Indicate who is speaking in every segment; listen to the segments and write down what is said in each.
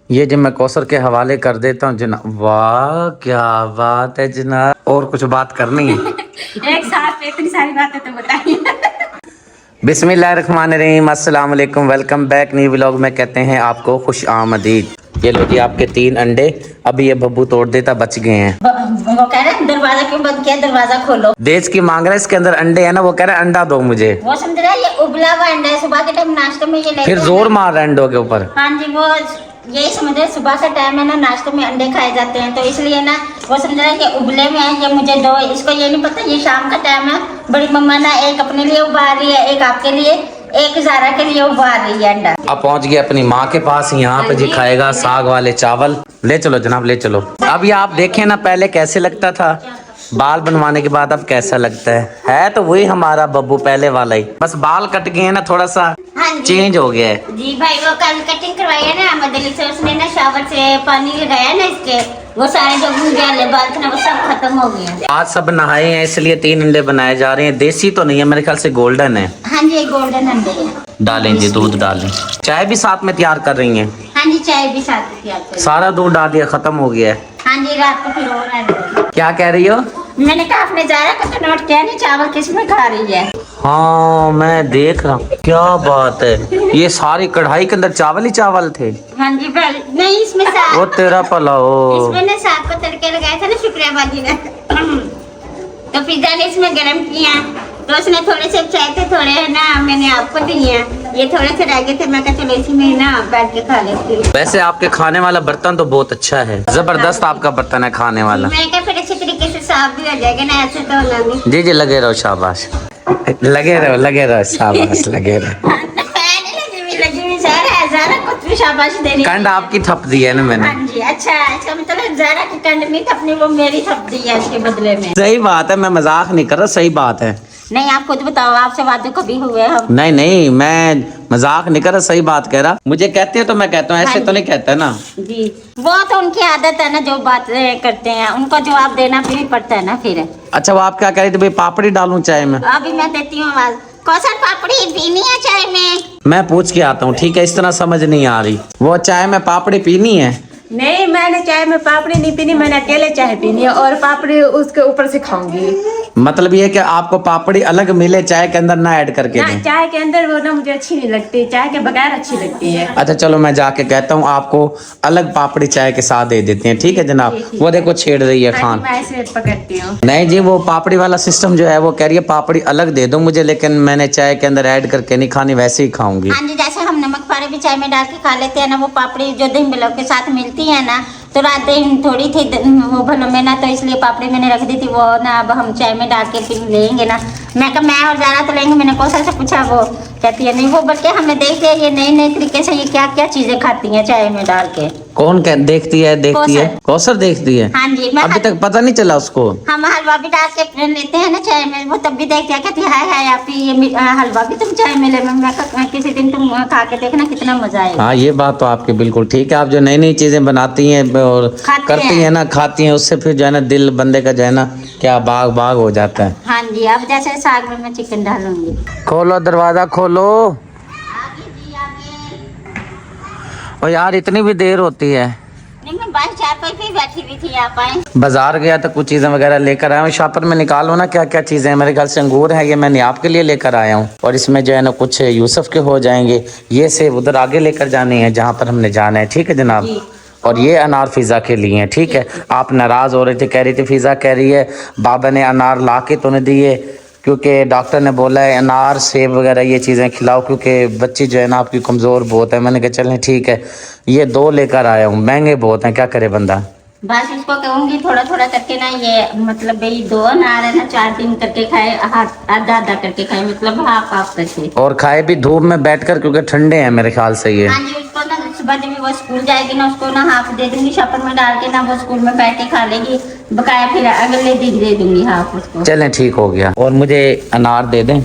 Speaker 1: ये जो मैं कौसर के हवाले कर देता हूँ जनाब। वाह क्या बात है जनाब। और कुछ बात करनी है?
Speaker 2: एक साथ पे इतनी सारी बातें तो बताइए।
Speaker 1: बिस्मिल्लाहिर्रहमानिर्रहीम, अस्सलाम वालेकुम, वेलकम बैक। न्यू व्लॉग में कहते हैं आपको खुश आमदीद। ये लो जी आपके 3 अंडे। अभी ये बब्बू तोड़ देता, बच गए हैं।
Speaker 2: वो कह रहे हैं दरवाजा क्यों बंद किया, दरवाजा खोलो।
Speaker 1: देश की मांग रहा है, इसके अंदर अंडे है ना, वो कह रहा है अंडा दो मुझे।
Speaker 2: वो समझ रहा है ये उबला हुआ अंडा है, सुबह के टाइम नाश्ते में ये लेते
Speaker 1: फिर
Speaker 2: हैं
Speaker 1: जोर
Speaker 2: ना।
Speaker 1: मार रहा है अंडों के ऊपर।
Speaker 2: हाँ जी, वो यही समझ रहे सुबह का टाइम है ना, नाश्ते में अंडे खाए जाते हैं तो इसलिए ना वो समझ रहा है कि उबले में है, ये मुझे दो। इसको ये नहीं पता ये शाम का टाइम है। बड़ी मम्मा ना एक अपने लिए उबाल रही है, एक आपके लिए, एक ज़ारा के लिए उबाल रही है अंडा।
Speaker 1: अब पहुंच गए अपनी माँ के पास। यहाँ पे जी खाएगा साग वाले चावल। ले चलो जनाब, ले चलो। अब ये आप देखें ना, पहले कैसे लगता था, बाल बनवाने के बाद अब कैसा लगता है तो वही हमारा बब्बू पहले वाला ही, बस बाल कट गए हैं ना, थोड़ा सा
Speaker 2: हाँ जी।
Speaker 1: चेंज हो गया है।
Speaker 2: जी भाई, वो कल कटिंग करवाई है ना मदली से, उसने ना शावर से पानी लगाया ना इसके, वो सारे जो गुंजाले बाल थे ना वो सब खत्म हो गए।
Speaker 1: आज सब नहाए हैं इसलिए 3 अंडे बनाए जा रहे हैं। देसी तो नहीं है, मेरे ख्याल से गोल्डन है।
Speaker 2: हाँ जी, गोल्डन अंडे हैं।
Speaker 1: डालें जी, दूध डालें। चाय भी साथ में तैयार कर रही हैं?
Speaker 2: हाँ जी, चाय भी साथ में तैयार करी।
Speaker 1: सारा दूध डाल दिया, खत्म हो गया है।
Speaker 2: हाँ जी, रात को फिर और आएगा।
Speaker 1: क्या कह रही हो?
Speaker 2: मैंने कहा आपने ज़ारा का तो नोट किया नहीं, चावल किसमें खा रही है।
Speaker 1: हाँ मैं देख रहा हूँ। क्या बात है, ये सारी कढ़ाई के अंदर चावल ही चावल थे।
Speaker 2: हाँ जी भाई, नहीं इसमें साग,
Speaker 1: वो तेरा भला हो।
Speaker 2: इसमें ना साग को तड़के लगाया था ना शुक्रिया बाजी ने, तो पिज्जा ने इसमें गरम किया तो उसने थोड़े से चाय थे, थोड़े है ना मैंने आपको दिए, ये थोड़े से रह गए थे, मैं कहा चलो इसी में ना बैठ के खा लेती हूँ।
Speaker 1: वैसे आपके खाने वाला बर्तन तो बहुत अच्छा है, जबरदस्त आपका बर्तन है खाने वाला।
Speaker 2: मैं क्या फिर अच्छे तरीके से साफ भी हो जाएगा ना, ऐसे तो होना नहीं।
Speaker 1: जी जी, लगे रहो, शाबाश, लगे रहो, शाबाश, लगे रहो।
Speaker 2: लगी हुई ज़ारा कुछ भी शाबाश दे रही है।
Speaker 1: कंड आपकी थप दी है ना मैंने।
Speaker 2: हाँ जी, अच्छा इसका मतलब ज़ारा की कंड नहीं थपनी, वो मेरी थप दी है इसके बदले में।
Speaker 1: सही बात है, मैं मजाक नहीं कर रहा, सही बात है।
Speaker 2: नहीं आप खुद बताओ, आपसे वादे कभी हुए हम?
Speaker 1: नहीं, मैं मजाक नहीं कर रहा, सही बात कह रहा। मुझे कहते हैं तो मैं कहता हूँ, ऐसे
Speaker 2: हाँ
Speaker 1: तो नहीं कहता ना
Speaker 2: जी। वो तो उनकी आदत है ना, जो बात करते हैं उनको जवाब देना भी पड़ता है ना फिर।
Speaker 1: अच्छा, वो आप क्या कह रही थी भाई, पापड़ी डालूं चाय में?
Speaker 2: अभी मैं देती हूँ आवाज। कौशल पापड़ी पीनी है चाय में?
Speaker 1: मैं पूछ के आता हूँ, ठीक है? इस तरह समझ नहीं आ रही। वो चाय में पापड़ी पीनी है?
Speaker 3: नहीं, मैंने चाय में पापड़ी नहीं पीनी, मैंने अकेले चाय पीनी है और पापड़ी उसके ऊपर से खाऊंगी।
Speaker 1: मतलब ये कि आपको पापड़ी अलग मिले, चाय के अंदर ना ऐड करके
Speaker 3: ना,
Speaker 1: दें?
Speaker 3: चाय के अंदर वो ना मुझे अच्छी नहीं लगती, चाय के बगैर अच्छी लगती है।
Speaker 1: अच्छा चलो, मैं जाके कहता हूँ आपको अलग पापड़ी चाय के साथ दे देते हैं, ठीक है जनाब? वो देखो छेड़ रही है खान।
Speaker 3: मैं ऐसे पकड़ती हूँ।
Speaker 1: नहीं जी, वो पापड़ी वाला सिस्टम जो है, वो कह रही है पापड़ी अलग दे दो मुझे, लेकिन मैंने चाय के अंदर ऐड करके नहीं खानी, वैसे ही खाऊंगी।
Speaker 2: हाँ जी, जैसे हम नमक पारे भी चाय में डाल के खा लेते हैं ना, वो पापड़ी जो दही मिलाव के साथ मिलती है ना, तो रात दही थोड़ी थी वो भलो में ना, तो इसलिए पापड़ी मैंने रख दी थी, वो ना अब हम चाय में डाल के पी लेंगे ना। मैं कहा मैं और ज़ारा तो लेंगे। मैंने कौशल से पूछा, वो कहती है नहीं, वो बल्कि हमें देखते हैं ये नए नए तरीके से ये क्या क्या चीज़ें खाती हैं चाय में डाल के।
Speaker 1: कौन देखती है? कौसर देखती है।
Speaker 2: हाँ जी,
Speaker 1: अभी तक पता नहीं चला उसको?
Speaker 2: हम हलवा भी डाल के लेते हैं ना चाय में, वो तब भी देखते हैं, कहती है हाय आप ये हलवा भी तुम चाय में ले। मैं किसी दिन तुम खा के देखना कितना मजा आएगा।
Speaker 1: हाँ, ये बात तो आपकी बिल्कुल ठीक है। आप जो नई नई चीजें बनाती हैं और करती हैं ना, खाती हैं, उससे फिर जो है ना दिल बंदे का जो है ना क्या बाग बाग हो जाता है।
Speaker 2: हाँ जी, अब जैसे साग में मैं चिकन डालूंगी।
Speaker 1: खोलो दरवाजा, खोलो। और यार इतनी भी देर होती है?
Speaker 2: नहीं, मैं बाहर चार पर भी बैठी हुई थी, आप आए।
Speaker 1: बाजार गया तो कुछ चीजें वगैरह लेकर आया हूँ। शॉपर में निकालो ना क्या क्या चीजें हैं। मेरे ख्याल से अंगूर है, ये मैंने आपके लिए लेकर आया हूँ, और इसमें जो है ना कुछ यूसुफ के हो जाएंगे। ये सेब उधर आगे लेकर जाने हैं जहाँ पर हमने जाना है, ठीक है जनाब? और ये अनार फिजा के लिए हैं, ठीक है? आप नाराज हो रहे थे, कह रही थी फिजा कह रही है बाबा ने अनार ला के तो नहीं दिए, क्योंकि डॉक्टर ने बोला है अनार सेब वगैरह ये चीज़ें खिलाओ, क्योंकि बच्ची जो है ना आपकी कमज़ोर बहुत है। मैंने कहा चलें ठीक है, ये 2 लेकर आया हूँ। महंगे बहुत हैं, क्या करे बंदा?
Speaker 2: बस इसको कहूंगी थोड़ा थोड़ा करके ना, ये मतलब भाई 2 अनार है ना 4 दिन करके खाए, आधा आधा करके खाए, मतलब हाफ हाफ करके।
Speaker 1: और खाए भी धूप में बैठकर, क्योंकि ठंडे हैं मेरे ख्याल से ये।
Speaker 2: हाँ जी, उसको ना सुबह जब वो स्कूल जाएगी ना, उसको ना हाफ दे दूंगी शॉपर में डाल के ना, वो स्कूल में बैठ के खा लेगी, बकाया फिर अगले दिन दे दूंगी हाफ उसको।
Speaker 1: चलें ठीक हो गया। और मुझे अनार दे दें।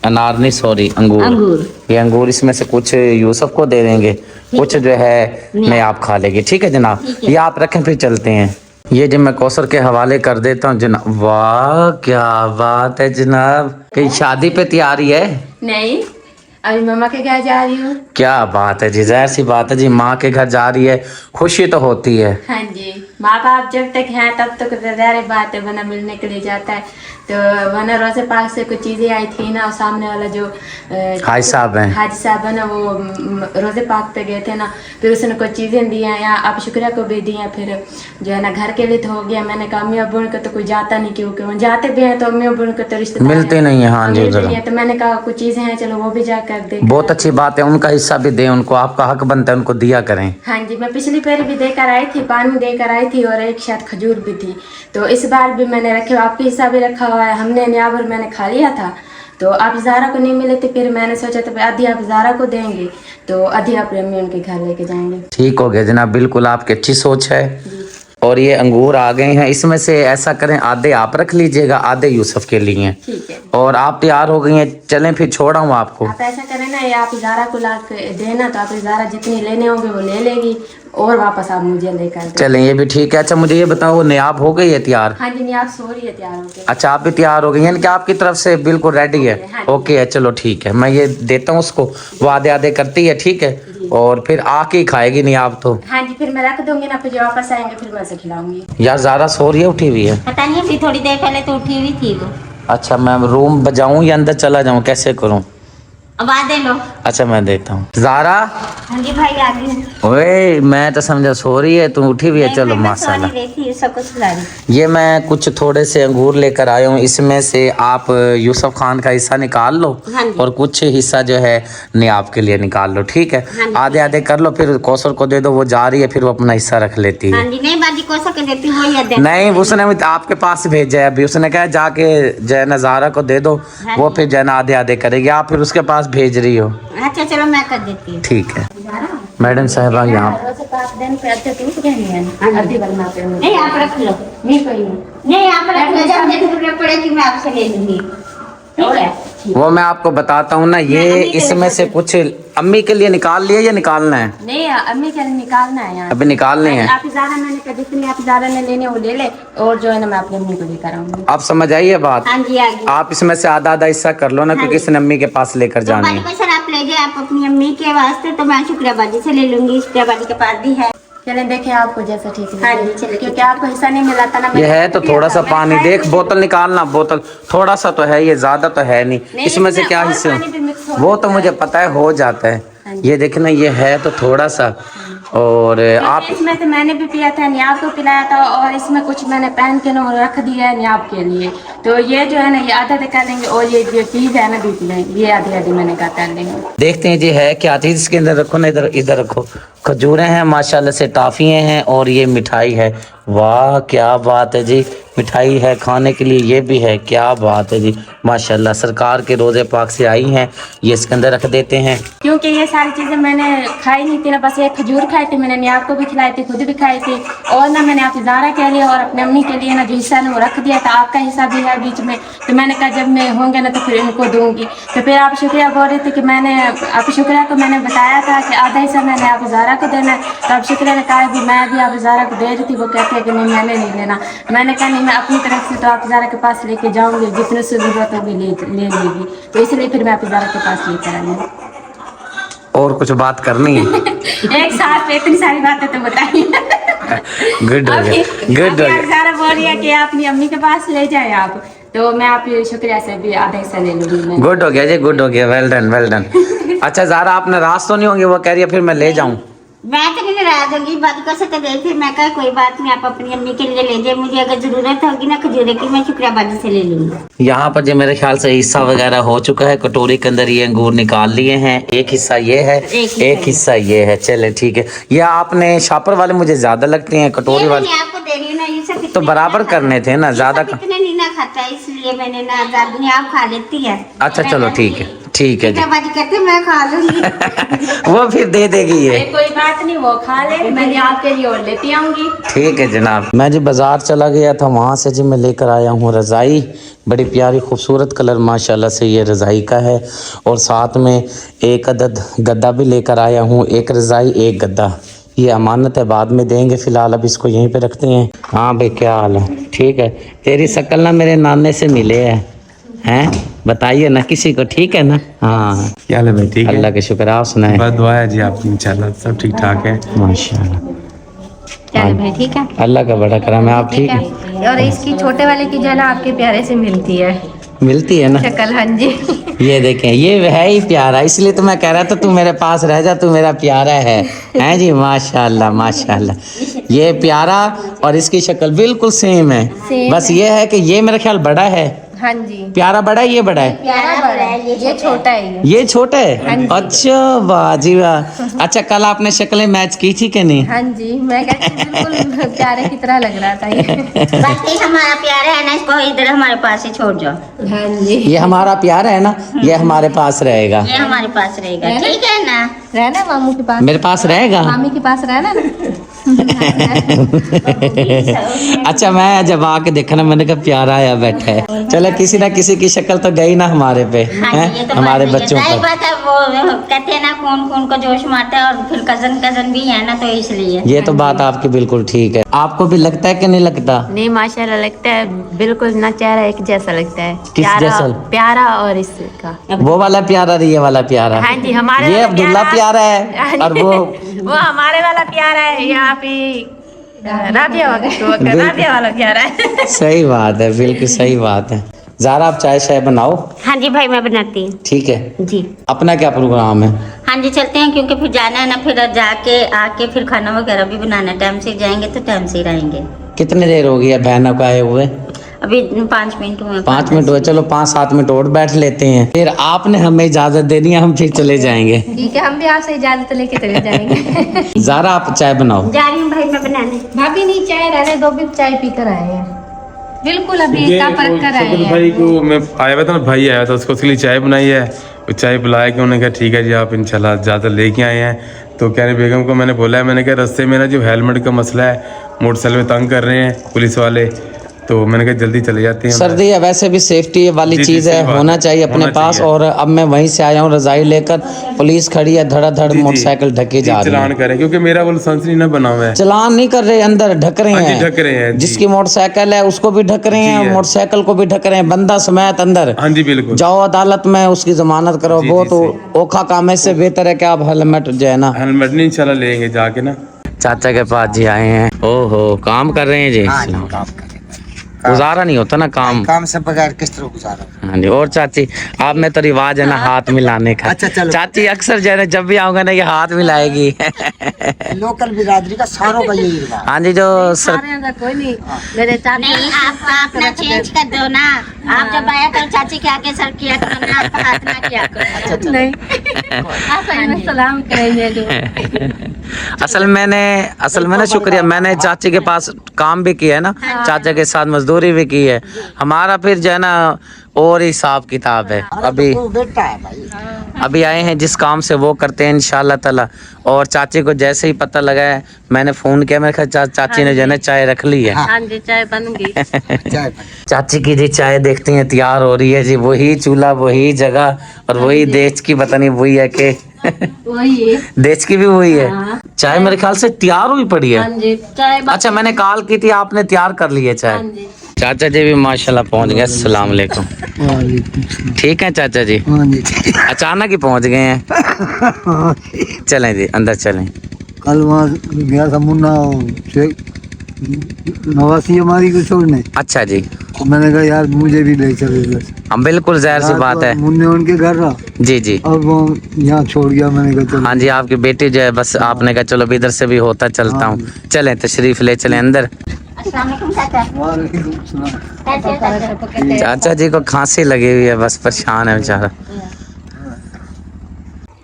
Speaker 1: अनार नहीं, सॉरी, अंगूर। ये अंगूर, इसमें से कुछ यूसुफ को दे देंगे, कुछ जो है मैं आप खा लेगी, ठीक है जनाब? ये आप रखें, फिर चलते हैं। ये जो मैं कौसर के हवाले कर देता हूँ जनाब। वाह क्या बात है जनाब, कहीं शादी पे तैयारी है?
Speaker 3: नहीं, अभी मम्मा के घर जा रही हूँ।
Speaker 1: क्या बात है जी, जाहिर सी बात है जी, माँ के घर जा रही है, खुशी तो होती है।
Speaker 3: हाँ जी, माँ बाप जब तक हैं तब तक ज़ाहिर बात है, वरना मिलने के लिए जाता है। तो वरना रोज़े पाक से कुछ चीज़ें आई थी ना, सामने वाला जो
Speaker 1: हाजी साहब हैं,
Speaker 3: हाजी साहब है ना, वो रोज़े पाक पे गए थे ना, फिर उसने कुछ चीज़ें दी हैं, या आप शुक्रिया को भी दी हैं। फिर जो है ना घर के लिए तो हो गया। मैंने कहा अम्मी अब्बू को तो कोई जाता नहीं, क्योंकि वो जाते भी हैं तो अम्मी अब्बू को तो रिश्तेदार
Speaker 1: मिलते नहीं है। हाँ जी,
Speaker 3: मिलते नहीं है। तो मैंने कहा कुछ चीज़ें हैं, चलो वो भी जा कर दे।
Speaker 1: बहुत अच्छी बात है, उनका हिस्सा भी दें उनको, आपका हक बनता है, उनको दिया करें।
Speaker 3: हाँ जी, मैं पिछली बार भी देकर आई थी, पानी देकर आई थी, और एक शायद खजूर भी थी। तो इस बार भी मैंने रखे, आपके हिस्सा भी रखा हुआ है। हमने न्यावर मैंने खा लिया था, तो आप ज़ारा को नहीं मिले थे, फिर मैंने सोचा था आधी आप ज़ारा को देंगे, तो आधी आप अम्मी उनके घर लेके जाएंगे।
Speaker 1: ठीक हो गया जनाब, बिल्कुल आपकी अच्छी सोच है। और ये अंगूर आ गए हैं, इसमें से ऐसा करें आधे आप रख लीजिएगा, आधे यूसुफ के लिए।
Speaker 3: ठीक है।
Speaker 1: और आप तैयार हो गई हैं, चलें फिर छोड़ आऊँ आपको।
Speaker 3: आप ऐसा करें ना, ये आप ज़ारा को ला के देना, तो आप ज़ारा जितनी लेने होंगे वो ले लेगी, और वापस आप मुझे लेकर दें।
Speaker 1: चलें, ये भी ठीक है। अच्छा मुझे ये बताओ, वो नियाब हो गई है तैयार?
Speaker 3: हाँ जी, नहीं आप सो रही है, तैयार हो गए।
Speaker 1: अच्छा आप भी तैयार हो गई, यानी कि आपकी तरफ से बिल्कुल रेडी है? ओके है, चलो ठीक है, मैं ये देता हूँ उसको, वो आधे आधे करती है, ठीक है। और फिर आके ही खाएगी नियाब तो।
Speaker 3: हाँ जी, फिर मैं रख दूंगी ना, फिर जो वापस आएंगे फिर मैं उसे खिलाऊंगी।
Speaker 1: यार ज़ारा सो रही है, उठी हुई है?
Speaker 2: पता नहीं, अभी थोड़ी देर पहले तो उठी हुई थी वो।
Speaker 1: अच्छा मैं रूम बजाऊं या अंदर चला जाऊं, कैसे करूं?
Speaker 2: अब आ दे लो।
Speaker 1: अच्छा मैं देता हूँ। ज़ारा,
Speaker 2: हाँ जी भाई, आ गई।
Speaker 1: ओए मैं तो समझा सो रही है, तुम उठी हुई है। चलो माशाल्लाह। ये मैं कुछ थोड़े से अंगूर लेकर आया हूँ, इसमें से आप यूसुफ खान का हिस्सा निकाल लो, और कुछ हिस्सा जो है नियाब के लिए निकाल लो, ठीक है? आधे आधे कर लो, फिर कौसर को दे दो, वो जा रही है, फिर वो अपना हिस्सा रख लेती है।
Speaker 2: नहीं बाजी कौसर के देती हूँ, वही
Speaker 1: नहीं, उसने आपके पास भेजा है अभी, उसने कहा जाके जो है ना ज़ारा को दे दो, वो फिर जो है ना आधे आधे करेगी, आप फिर उसके पास भेज रही हो।
Speaker 2: अच्छा चलो मैं कर देती हूँ।
Speaker 1: ठीक है मैडम साहबा, यहाँ
Speaker 2: नहीं आप रख लो, नहीं कोई नहीं, आप रख लो, जब मुझे जरूरत पड़ेगी मैं आपसे ले लूंगी, ठीक है?
Speaker 1: वो मैं आपको बताता हूँ ना, ये इसमें से कुछ अम्मी के लिए निकाल लिए या निकालना है?
Speaker 3: नहीं, अम्मी के लिए निकालना है यार।
Speaker 1: अभी निकालने हैं।
Speaker 3: आप ज़ारा मैंने कहा जितनी आप ज़ारा ने लेने वो ले ले, और जो है ना मैं अपनी अम्मी को लेकर आऊंगी।
Speaker 1: आप समझ आइए बात?
Speaker 2: हाँ जी, आ गई।
Speaker 1: आप इसमें से आधा आधा हिस्सा कर लो ना, क्योंकि इसने अम्मी के पास लेकर जानी है।
Speaker 2: सर आप ले जाए आप अपनी अम्मी के वास्ते, तो मैं शुक्रियाबाजी से ले लूंगी, शुक्रियाबाजी के पास भी है।
Speaker 3: चले देखिए आपको जैसा ठीक है।
Speaker 2: हाँ जी चलिए,
Speaker 3: क्योंकि आपको हिस्सा नहीं मिला था ना।
Speaker 1: ये है तो थोड़ा सा पानी देख, बोतल निकालना, बोतल थोड़ा सा तो है, ये ज्यादा तो है नहीं, इसमें से क्या हिस्सा, वो तो मुझे पता है हो जाता है। ये देखे ना, ये है तो थोड़ा सा। और आप
Speaker 3: इसमें से मैंने भी पिया था, नियाब को पिलाया था, और इसमें कुछ मैंने पहन के ना रख दिया है नियाब के लिए। तो ये जो है ना, ये आधा कर लेंगे, और ये जो चीज़ है ना बीच में, ये आधी आधी मैंने कहा कर लेंगे।
Speaker 1: देखते हैं जी है क्या चीज़ इसके अंदर, रखो ना, इधर इधर रखो। खजूरें हैं माशाल्लाह से, टाफियाँ हैं, और ये मिठाई है। वाह क्या बात है जी, मिठाई है खाने के लिए, ये भी है, क्या बात है जी माशाल्लाह। सरकार के रोज़े पाक से आई हैं, ये इसके अंदर रख देते हैं।
Speaker 3: क्योंकि ये सारी चीज़ें मैंने खाई नहीं थी ना, बस एक खजूर खाई थी मैंने, नियाब को भी खिलाई थी, खुद भी खाई थी, और ना मैंने आप ज़ारा के लिए और अपने अम्मी के लिए ना जो हिस्सा ना वो रख दिया था। आपका हिस्सा भी है बीच में, तो मैंने कहा जब मैं होंगे ना तो फिर इनको दूंगी। तो फिर आप शुक्रिया बोल रहे थे कि मैंने आप शुक्रिया को मैंने बताया था कि आधा हिस्सा मैंने आप ज़ारा को देना है, तो आप शुक्रिया ने कहा भी मैं भी आप ज़ारा को दे रही थी, वो कहते हैं कि नहीं मैंने नहीं लेना। मैंने कहा नहीं, मैं अपनी तरफ से तो आप ज़ारा के पास लेके जाऊंगी, जितनी ज़रूरत होगी ले लेगी, तो इसलिए फिर मैं आप ज़ारा के पास लेकर आई।
Speaker 1: और कुछ बात करनी है?
Speaker 3: एक साथ पे इतनी सारी बातें तो बताइए।
Speaker 1: गुड हो गया, गुड हो गया।
Speaker 3: ज़ारा बोल रही है कि आप अपनी अम्मी के पास ले जाए आप, तो मैं आप शुक्रिया से भी आधा हिस्सा ले लूँगी।
Speaker 1: गुड हो गया जी, गुड हो गया, वेल डन वेल डन। अच्छा ज़ारा आप नाराज तो नहीं होंगे, वो कह रही है फिर मैं ले जाऊँ?
Speaker 2: मैं तो नहीं नाराज होगी, बात कर सकते गई थी, मैं कहा कोई बात नहीं, आप अपनी अम्मी के लिए ले जाए, मुझे अगर जरूरत होगी ना खजूरे की, मैं शुक्रियाबाजी से ले लूंगी।
Speaker 1: यहाँ पर जो मेरे ख्याल से हिस्सा वगैरह हो चुका है, कटोरी के अंदर ये अंगूर निकाल लिए हैं, एक हिस्सा ये है, एक हिस्सा ये है। चले ठीक है, ये आपने शापर वाले मुझे ज्यादा लगते हैं, कटोरी वाले
Speaker 2: आपको दे रही हूँ ना, ये सब
Speaker 1: तो बराबर करने थे ना, ज्यादा
Speaker 2: कितने नहीं ना खाता, इसलिए मैंने ना आजादी आप खा लेती है।
Speaker 1: अच्छा चलो ठीक है, ठीक है जी।
Speaker 2: कहते मैं खा लूंगी।
Speaker 1: वो फिर दे देगी ये,
Speaker 3: कोई बात नहीं, वो खा ले, मैं आपके लिए और लेती आऊंगी।
Speaker 1: ठीक है जनाब। मैं जी बाजार चला गया था, वहाँ से जी मैं लेकर आया हूँ रज़ाई, बड़ी प्यारी खूबसूरत कलर माशाल्लाह से ये रज़ाई का है, और साथ में एक अदद गद्दा भी लेकर आया हूँ, एक रज़ाई एक गद्दा, ये अमानत है, बाद में देंगे, फ़िलहाल अब इसको यहीं पे रखते हैं। हाँ भाई क्या हाल है? ठीक है, तेरी शक्ल ना मेरे नाने से मिले हैं? बताइए ना किसी को, ठीक है ना? हाँ
Speaker 4: क्या हाल है भाई? ठीक है,
Speaker 1: अल्लाह के शुक्र, आप सुनाए?
Speaker 4: बस दुआ है जी आपकी, इंशाल्लाह सब ठीक ठाक है।
Speaker 1: माशाल्लाह,
Speaker 5: क्या है भाई? ठीक है।
Speaker 1: अल्लाह का बड़ा करम है। आप ठीक है?
Speaker 5: और इसकी छोटे वाले की जो है ना आपके प्यारे से मिलती है
Speaker 1: मिलती है ना
Speaker 5: शक्ल। हाँ जी।
Speaker 1: ये देखें, ये है ही प्यारा, इसलिए तो मैं कह रहा था तू मेरे पास रह जा, तू मेरा प्यारा है। हैं जी? माशाल्लाह माशाल्लाह, ये प्यारा और इसकी शक्ल बिल्कुल सेम है। बस ये है कि ये मेरा ख्याल बड़ा है।
Speaker 5: हाँ जी,
Speaker 1: प्यारा बड़ा है, ये बड़ा है,
Speaker 5: प्यारा बड़ा है, ये छोटा है।
Speaker 1: ये छोटा है। अच्छा वाह जी वाह। अच्छा, कल आपने शक्लें मैच की थी कि नहीं?
Speaker 5: हाँ जी, मैं कहती हूँ बिल्कुल प्यारे की तरह लग रहा था ये।
Speaker 2: बाकी हमारा प्यारा है ना, इसको इधर हमारे पास ही छोड़ जाओ।
Speaker 5: हाँ जी,
Speaker 1: ये हमारा प्यारा है ना, ये हमारे पास रहेगा।
Speaker 2: ये हमारे पास रहेगा, ठीक है ना?
Speaker 5: रहना मामू के पास,
Speaker 1: मेरे पास रहेगा।
Speaker 5: मामी के पास रहना ना।
Speaker 1: अच्छा, मैं जब आके देखा ना, मैंने कहा प्यारा आया बैठा है। चलो, किसी ना किसी की शक्ल तो गई ना हमारे पे,
Speaker 2: हाँ
Speaker 1: हैं?
Speaker 2: जी, ये तो
Speaker 1: हमारे
Speaker 2: बात
Speaker 1: बच्चों
Speaker 2: सही है।
Speaker 1: पर।
Speaker 2: बात है, वो कहते हैं ना कौन कौन को जोश मारता है, और फिर कजन भी है ना, तो इसलिए।
Speaker 1: ये तो बात आपकी बिल्कुल ठीक है। आपको भी लगता है कि नहीं लगता?
Speaker 6: नहीं, माशाल्लाह लगता है बिल्कुल ना, चेहरा एक जैसा लगता है।
Speaker 1: किस जैसा?
Speaker 6: प्यारा और इसका
Speaker 1: वो वाला प्यारा, ये वाला प्यारा।
Speaker 6: हाँ जी, हमारे
Speaker 1: ये
Speaker 6: वाला
Speaker 1: अब्दुल्ला प्यारा है और वो
Speaker 6: वो हमारे वाला प्यारा है। यहाँ पे राबिया वाला प्यारा है।
Speaker 1: सही बात है, बिल्कुल सही बात है। ज़ारा, आप चाय शाय बनाओ।
Speaker 2: हाँ जी भाई, मैं बनाती हूँ।
Speaker 1: ठीक है
Speaker 2: जी।
Speaker 1: अपना क्या प्रोग्राम है?
Speaker 2: हाँ जी, चलते हैं, क्योंकि फिर जाना है ना, फिर जाके आके फिर खाना वगैरह भी बनाना है। टाइम से जाएंगे तो टाइम से ही रहेंगे।
Speaker 1: कितनी देर हो गई है बहनों को आए हुए?
Speaker 2: अभी 5 मिनट हुए।
Speaker 1: 5 मिनट हुए। चलो 5-7 मिनट और बैठ लेते हैं, फिर आपने हमें इजाजत देनी है, हम फिर चले जाएंगे।
Speaker 5: ठीक है, हम भी आपसे इजाजत लेके चले जाएंगे।
Speaker 1: ज़ारा, आप चाय बनाओ।
Speaker 2: जा रही हूँ भाई मैं बनाने।
Speaker 5: भाभी नहीं, चाय रहने दो, भी चाय पी कर आए हैं। बिल्कुल अभी इसका परख कर आए हैं।
Speaker 4: भाई को मैं आया हुआ था ना, भाई आया था, उसको उसके लिए चाय बनाई है। वो चाय पिलाया कि उन्होंने कहा ठीक है जी, आप इंशाल्लाह ज़्यादा लेके आए हैं। तो कह रहे बेगम को मैंने बोला है, मैंने कहा रास्ते में ना जो हेलमेट का मसला है, मोटरसाइकिल में तंग कर रहे हैं पुलिस वाले, तो मैंने कहा जल्दी चले जाते हैं।
Speaker 1: सर्दी है, वैसे भी सेफ्टी वाली
Speaker 4: जी,
Speaker 1: चीज़ है,
Speaker 4: सही बात
Speaker 1: होना
Speaker 4: है,
Speaker 1: चाहिए अपने
Speaker 4: होना
Speaker 1: पास।
Speaker 4: चाहिए।
Speaker 1: और अब मैं वहीं से आया हूँ रजाई लेकर, पुलिस खड़ी है, धड़ाधड़
Speaker 4: जी, जी।
Speaker 1: मोटरसाइकिल ढके जा रही
Speaker 4: चलान
Speaker 1: है।
Speaker 4: करें, क्योंकि मेरा वो लाइसेंस नहीं ना बना हुआ है।
Speaker 1: चलान नहीं कर रहे, अंदर ढक रहे
Speaker 4: हाँ जी,
Speaker 1: हैं।
Speaker 4: ढक रहे हैं जी।
Speaker 1: जिसकी मोटरसाइकिल है उसको भी ढक रहे
Speaker 4: जी
Speaker 1: हैं,
Speaker 4: है।
Speaker 1: मोटरसाइकिल को भी ढक रहे हैं, बंदा समेत अंदर।
Speaker 4: हाँ जी, बिल्कुल।
Speaker 1: जाओ अदालत में, उसकी जमानत करो।
Speaker 4: जी,
Speaker 1: बहुत
Speaker 4: जी,
Speaker 1: औखा काम है, इससे बेहतर है कि आप हेलमेट जो है ना।
Speaker 4: हेलमेट नहीं इंशाल्लाह लेंगे जाके ना।
Speaker 1: चाचा के पास जी आए हैं। ओहो, काम कर रहे हैं जी?
Speaker 7: हाँ जी, काम करें।
Speaker 1: गुजारा नहीं होता ना काम।
Speaker 7: काम से बगैर किस तरह गुजारा?
Speaker 1: हाँ जी। और चाची, आप में तो रिवाज है ना हाथ मिलाने का।
Speaker 7: अच्छा, चलो।
Speaker 1: चाची अक्सर जो है ना, जब भी आऊंगा ना, ये हाथ मिलाएगी।
Speaker 7: लोकल बिरादरी का सारों का यही रिवाज।
Speaker 1: हाँ जी, जो सर
Speaker 5: सारे का कोई नहीं, मेरे चाचा
Speaker 2: नहीं, आप अपना चेंज कर दो ना। आप जब आया करो चाची के आके सर किया करो ना, आपका हाथ ना किया करो।
Speaker 5: नहीं, आप हमें सलाम करेंगे जो।
Speaker 1: असल में ना शुक्रिया, मैंने चाची के पास काम भी किया है ना, चाचा के साथ मजदूरी भी की है। हमारा फिर जो है ना और हिसाब किताब है। अभी
Speaker 7: वो बेटा है भाई।
Speaker 1: अभी आए हैं, जिस काम से वो करते हैं इंशाल्लाह ताला। और चाची को जैसे ही पता लगा है, मैंने फोन किया, मेरे ख्याल चाची ने जो है ना चाय रख ली है।
Speaker 5: हाँ जी, चाय बन गई।
Speaker 7: चाय
Speaker 1: चाची की जी चाय देखती हैं तैयार हो रही है जी। वही चूल्हा, वही जगह और वही देश की, पता नहीं वही है कि
Speaker 5: वही है।
Speaker 1: देश की भी वही है। चाय मेरे ख्याल से तैयार हुई पड़ी है।
Speaker 5: हाँ जी, चाय
Speaker 1: अच्छा, मैंने कॉल की थी, आपने तैयार कर ली है चाय। चाचा जी भी माशाल्लाह पहुंच गए। अस्सलाम वालेकुम। ठीक है चाचा जी?
Speaker 7: हाँ जी।
Speaker 1: अचानक ही पहुंच गए हैं। चलें जी, अंदर चलें।
Speaker 7: कल वहाँ गया था मुन्ना नवासी हमारी को छोड़ने,
Speaker 1: अच्छा जी।
Speaker 7: तो मैंने कहा यार मुझे भी ले चले।
Speaker 1: हम बिल्कुल जाहिर सी बात है।
Speaker 7: मुन्ने उनके घर रहा,
Speaker 1: जी जी।
Speaker 7: अब वो यहाँ छोड़ गया। मैंने कहा चलो।
Speaker 1: हाँ जी, आपकी बेटी जो है, बस आपने कहा चलो इधर से भी होता चलता हूँ। चलें, तशरीफ ले चलें अंदर।
Speaker 2: अस्सलाम वालेकुम चाचा। कैसे हो चाचा?
Speaker 1: चाचा जी को खांसी लगी हुई है, बस परेशान है बेचारा।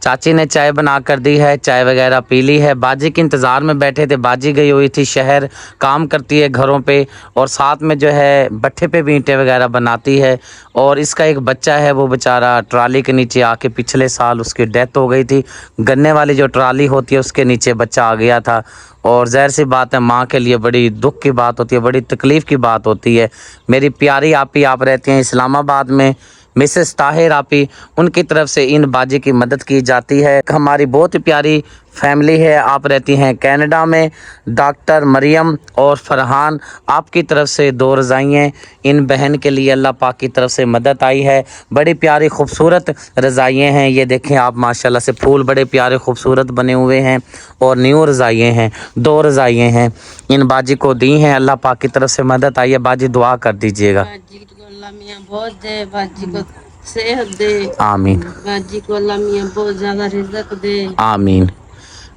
Speaker 1: चाची ने चाय बना कर दी है, चाय वगैरह पी ली है। बाजी के इंतज़ार में बैठे थे। बाजी गई हुई थी शहर, काम करती है घरों पे, और साथ में जो है भट्ठे पे भी ईंटें वगैरह बनाती है। और इसका एक बच्चा है, वो बेचारा ट्राली के नीचे आके पिछले साल उसकी डेथ हो गई थी। गन्ने वाली जो ट्राली होती है उसके नीचे बच्चा आ गया था। और ज़ाहिर सी बात है, माँ के लिए बड़ी दुख की बात होती है, बड़ी तकलीफ़ की बात होती है। मेरी प्यारी आपी, आप रहती हैं इस्लामाबाद में, मिसेस ताहिर आपी, उनकी तरफ से इन बाजी की मदद की जाती है। हमारी बहुत ही प्यारी फैमिली है, आप रहती हैं कनाडा में। डॉक्टर मरियम और फरहान, आपकी तरफ से 2 रज़ाइयाँ इन बहन के लिए अल्लाह पाक की तरफ से मदद आई है। बड़ी प्यारी खूबसूरत रज़ाइयाँ हैं, ये देखें आप माशाल्लाह से, फूल बड़े प्यारे खूबसूरत बने हुए हैं और न्यू रज़ाइयाँ हैं। 2 रज़ाइयाँ हैं, इन बाजी को दी हैं, अल्लाह पाक की तरफ से मदद आई है। बाजी दुआ कर दीजिएगा।
Speaker 8: बाजी को अल्लाह मियां बहुत दे, बाजी को सेहत दे,
Speaker 1: आमीन।
Speaker 8: बाजी को अल्लाह मियां बहुत ज्यादा रिज़्क़ दे,
Speaker 1: आमीन।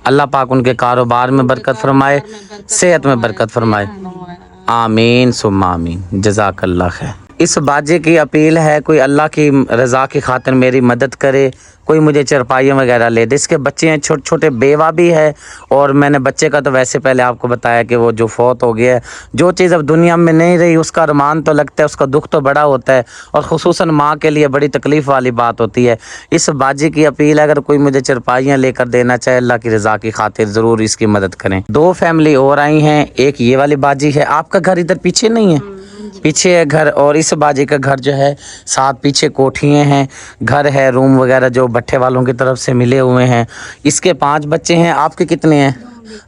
Speaker 1: अल्लाह पाक उनके कारोबार में बरकत फरमाए, सेहत में बरकत फरमाए। आमीन सुम्मा आमीन। जज़ाकल्लाह खैर। इस बाजे की अपील है, कोई अल्लाह की रज़ा की खातिर मेरी मदद करे, कोई मुझे चरपाइयाँ वगैरह ले दे। इसके बच्चे हैं छोटे छोटे, बेवा भी है, और मैंने बच्चे का तो वैसे पहले आपको बताया कि वो जो फौत हो गया है। जो चीज़ अब दुनिया में नहीं रही उसका अरमान तो लगता है, उसका दुख तो बड़ा होता है, और ख़ुसूसन माँ के लिए बड़ी तकलीफ़ वाली बात होती है। इस बाजी की अपील है, अगर कोई मुझे चरपाइयाँ लेकर देना चाहे अल्लाह की रज़ा की खातिर ज़रूर इसकी मदद करें। 2 फैमिली और आई हैं, एक ये वाली बाजी है। आपका घर इधर पीछे नहीं है? पीछे है घर, और इस बाजी का घर जो है साथ पीछे कोठियाँ हैं, घर है, रूम वगैरह जो भट्टे वालों की तरफ से मिले हुए हैं। इसके 5 बच्चे हैं। आपके कितने हैं?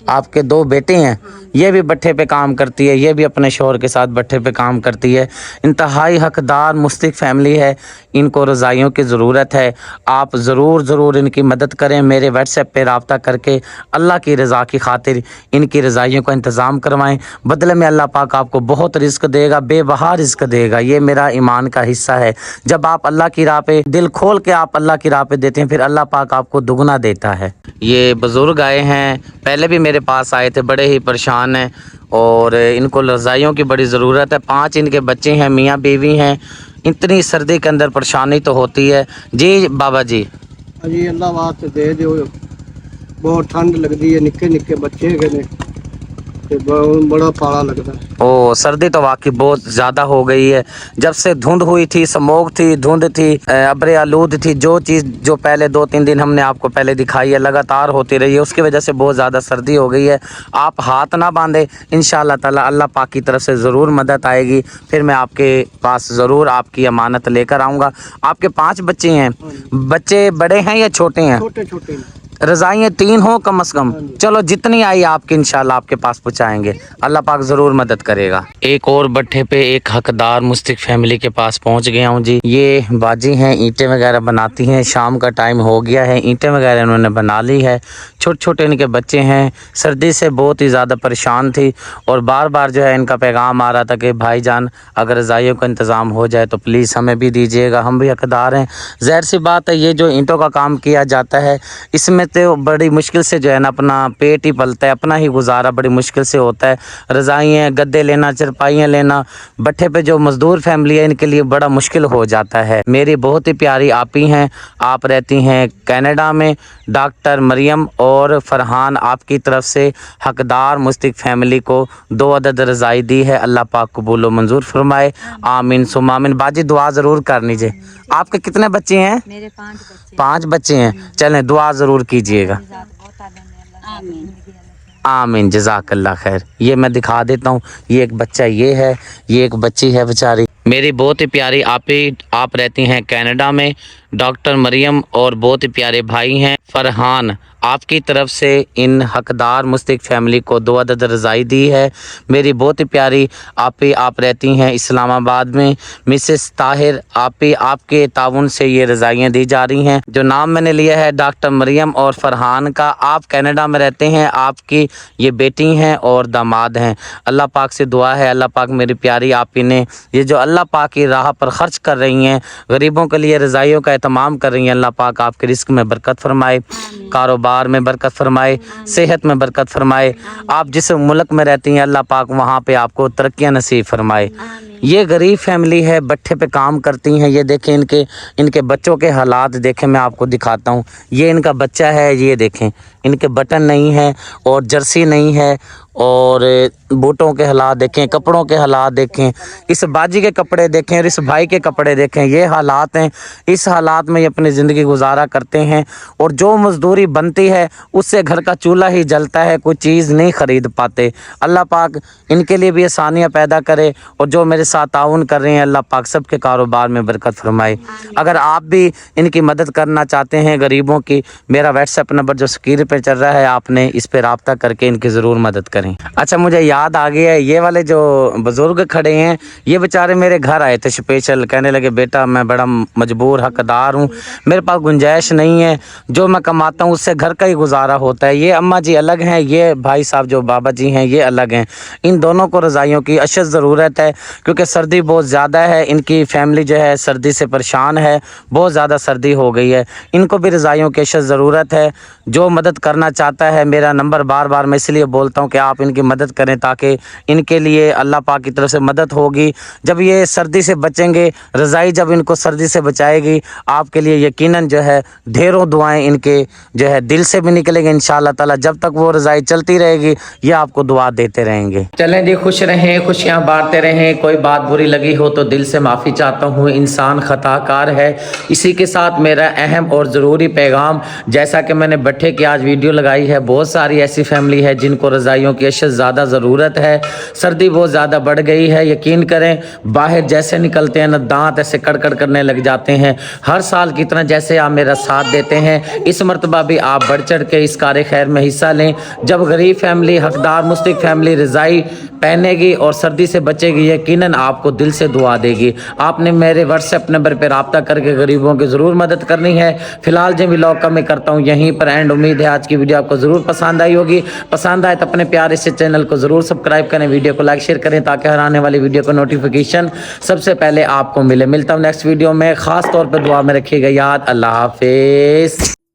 Speaker 1: आपके 2 बेटे हैं। ये भी भट्टे पे काम करती है, ये भी अपने शौहर के साथ भट्टे पे काम करती है। इंतहाई हकदार मुस्तहिक फैमिली है, इनको रज़ाइयों की ज़रूरत है। आप ज़रूर इनकी मदद करें। मेरे व्हाट्सएप पे रब्ता करके अल्लाह की रज़ा की खातिर इनकी रज़ाइयों का इंतज़ाम करवाएं। बदले में अल्लाह पाक आपको बहुत रिज़्क़ देगा, बेबहा रिज़्क़ देगा। ये मेरा ईमान का हिस्सा है। जब आप अल्लाह की राह पे दिल खोल के आप अल्लाह की राह पे देते हैं, फिर अल्लाह पाक आपको दुगना देता है। ये बुज़ुर्ग आए हैं, पहले भी मेरे पास आए थे, बड़े ही परेशान हैं और इनको रज़ाइयों की बड़ी ज़रूरत है। 5 इनके बच्चे हैं, मियाँ बीवी हैं। इतनी सर्दी के अंदर परेशानी तो होती है। जी बाबा जी।
Speaker 9: अजी अल्लाह वास्ते दे दो, बहुत ठंड लगती है, निक्के निक्के बच्चे ने ते बड़ा पाला लगता है।
Speaker 1: ओ सर्दी तो वाकई बहुत ज़्यादा हो गई है। जब से धुंध हुई थी, स्मोक थी, धुंध थी, अब्र आलूद थी, जो चीज़ जो पहले 2-3 दिन हमने आपको पहले दिखाई है लगातार होती रही है, उसकी वजह से बहुत ज़्यादा सर्दी हो गई है। आप हाथ ना बांधे, इंशाअल्लाह ताला अल्लाह पाक की तरफ से ज़रूर मदद आएगी। फिर मैं आपके पास ज़रूर आपकी अमानत लेकर आऊँगा। आपके 5 बच्चे हैं, बच्चे बड़े हैं या छोटे हैं?
Speaker 9: छोटे छोटे।
Speaker 1: रज़ाइयाँ 3 हो कम से कम। चलो जितनी आई आपकी इंशाल्लाह आपके पास पहुँचाएंगे, अल्लाह पाक ज़रूर मदद करेगा। एक और भट्टे पे एक हकदार मुस्तहिक फैमिली के पास पहुँच गया हूँ जी। ये बाजी हैं, ईंटें वगैरह बनाती हैं। शाम का टाइम हो गया है, ईंटें वगैरह इन्होंने बना ली है। छोटे छोटे इनके बच्चे हैं, सर्दी से बहुत ही ज़्यादा परेशान थी, और बार बार जो है इनका पैगाम आ रहा था कि भाईजान अगर रज़ाइयों का इंतज़ाम हो जाए तो प्लीज़ हमें भी दीजिएगा, हम भी हकदार हैं। ज़ाहिर सी बात है, ये जो ईंटों का काम किया जाता है इसमें तो बड़ी मुश्किल से जो है ना अपना पेट ही पलता है, अपना ही गुजारा बड़ी मुश्किल से होता है। रज़ाइयाँ, गद्दे लेना, चरपाइयाँ लेना, भट्टे पे जो मज़दूर फैमिली है इनके लिए बड़ा मुश्किल हो जाता है। मेरी बहुत ही प्यारी आपी हैं, आप रहती हैं कनाडा में। डॉक्टर मरियम और फरहान आपकी तरफ से हकदार मुस्तहिक फैमिली को 2 अदद रज़ाई दी है। अल्लाह पाक कबूल व मंजूर फरमाए। आमीन सुम्मा आमीन। बाजी दुआ ज़रूर कर लीजिए। आपके कितने बच्चे हैं?
Speaker 8: मेरे 5 बच्चे।
Speaker 1: 5 बच्चे हैं। चलें दुआ ज़रूर कीजिएगा। आमीन जज़ाकल्लाह खैर। ये मैं दिखा देता हूँ, ये एक बच्चा ये है, ये एक बच्ची है बेचारी। मेरी बहुत ही प्यारी आप रहती हैं कनाडा में। डॉक्टर मरियम और बहुत ही प्यारे भाई हैं फरहान, आपकी तरफ से इन हकदार मुस्तहिक फैमिली को 2 अदद रज़ाई दी है। मेरी बहुत ही प्यारी आप रहती हैं इस्लामाबाद में। मिसेस ताहिर आपके ताउन से ये रज़ाइयाँ दी जा रही हैं। जो नाम मैंने लिया है डॉक्टर मरियम और फरहान का, आप कनाडा में रहते हैं, आपकी ये बेटी हैं और दामाद हैं। अल्लाह पाक से दुआ है, अल्लाह पाक मेरी प्यारी आपी ने ये जो अल्लाह पाक की राह पर ख़र्च कर रही हैं, गरीबों के लिए रज़ाइयों का तमाम कर रही हैं, अल्लाह पाक आपके रिस्क में बरकत फरमाए, कारोबार में बरकत फरमाए, सेहत में बरकत फरमाए। आप जिस मुल्क में रहती हैं अल्लाह पाक वहाँ पे आपको तरक्कियाँ नसीब फरमाए। ये गरीब फैमिली है, भट्टे पे काम करती हैं। ये देखें इनके बच्चों के हालात देखें, मैं आपको दिखाता हूँ। ये इनका बच्चा है, ये देखें इनके बटन नहीं है और जर्सी नहीं है, और बूटों के हालात देखें, कपड़ों के हालात देखें, इस बाजी के कपड़े देखें और इस भाई के कपड़े देखें। ये हालात हैं, इस हालात में ये अपनी ज़िंदगी गुजारा करते हैं, और जो मज़दूरी बनती है उससे घर का चूल्हा ही जलता है, कोई चीज़ नहीं ख़रीद पाते। अल्लाह पाक इनके लिए भी आसानियाँ पैदा करे, और जो मेरे साथ ताउन कर रहे हैं, अल्लाह पाक सब के कारोबार में बरकत फरमाए। अगर आप भी इनकी मदद करना चाहते हैं गरीबों की, मेरा व्हाट्सएप नंबर जो स्क्रीन पे चल रहा है, आपने इस पर रब्ता करके इनकी ज़रूर मदद करें। अच्छा, मुझे याद आ गया है, ये वाले जो बुज़ुर्ग खड़े हैं, ये बेचारे मेरे घर आए थे स्पेशल, कहने लगे बेटा मैं बड़ा मजबूर हकदार हूँ, मेरे पास गुंजाइश नहीं है, जो मैं कमाता हूँ उससे घर का ही गुजारा होता है। ये अम्मा जी अलग हैं, ये भाई साहब जो बाबा जी हैं ये अलग हैं। इन दोनों को रज़ाइयों की अशद ज़रूरत है, क्योंकि सर्दी बहुत ज़्यादा है, इनकी फैमिली जो है सर्दी से परेशान है, बहुत ज़्यादा सर्दी हो गई है, इनको भी रज़ाइयों की अशद ज़रूरत है। जो मदद करना चाहता है, मेरा नंबर बार बार मैं इसलिए बोलता हूँ कि आप इनकी मदद करें, ताकि इनके लिए अल्लाह पाक की तरफ से मदद होगी। जब ये सर्दी से बचेंगे, रज़ाई जब इनको सर्दी से बचाएगी, आपके लिए यकीनन जो है ढेरों दुआएं इनके जो है दिल से भी निकलेंगे इंशाअल्लाह ताला। जब तक वो रज़ाई चलती रहेगी, ये आपको दुआ देते रहेंगे। चलें जी, खुश रहें, खुशियाँ बांटते रहें। कोई बात बुरी लगी हो तो दिल से माफ़ी चाहता हूँ, इंसान खताकार है। इसी के साथ मेरा अहम और ज़रूरी पैगाम, जैसा कि मैंने भट्ठे की आज वीडियो लगाई है, बहुत सारी ऐसी फैमिली है जिनको रज़ाइयों की अशद ज़्यादा ज़रूरत है। सर्दी बहुत ज़्यादा बढ़ गई है, यकीन करें बाहर जैसे निकलते हैं ना, दांत ऐसे कड़कड़ करने लग जाते हैं। हर साल की तरह जैसे आप मेरा साथ देते हैं, इस मरतबा भी आप बढ़ चढ़ के इस कार खैर में हिस्सा लें। जब गरीब फैमिली, हकदार मुस्तहिक फैमिली रज़ाई पहनेगी और सर्दी से बचेगी, यकीनन आपको दिल से दुआ देगी। आपने मेरे व्हाट्सएप नंबर पर रब्ता करके गरीबों की ज़रूर मदद करनी है। फिलहाल जो व्लॉग का मैं करता हूँ यहीं पर एंड। उम्मीद है आज की वीडियो आपको ज़रूर पसंद आई होगी। पसंद आए तो अपने प्यारे से चैनल को ज़रूर सब्सक्राइब करें, वीडियो को लाइक शेयर करें, ताकि हर आने वाली वीडियो का नोटिफिकेशन सबसे पहले आपको मिले। मिलता हूँ नेक्स्ट वीडियो में, ख़ास तौर पर दुआ में रखिएगा याद। अल्लाह हाफिज़।